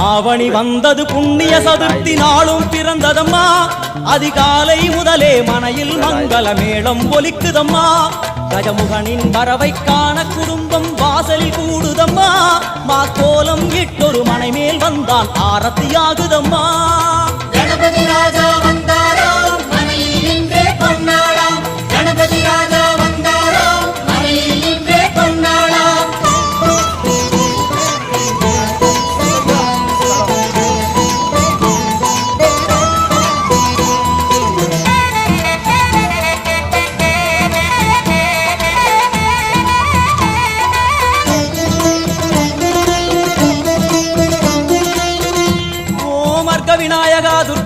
ஆவணி வந்தது புண்ணிய சதுர்த்தி நாளும் பிறந்ததம்மா அதிகாலை முதலே மனையில் மங்கள மேளம் ஒலிக்குதம்மா கஜமுகனின் வரவை காண குடும்பம் வாசலில் கூடுதம்மா மாக்கோலம் இட்டொரு மனை மேல் வந்தான் ஆரத்தியாகுதம்மா கணபதி ராஜா வந்தாராம் மனையில் நின்றே பொன்னாளாம் கணபதி ராஜா வந்தாராம் மனையில் நின்றே பொன்னாளாம் விநாயகா துர்க்க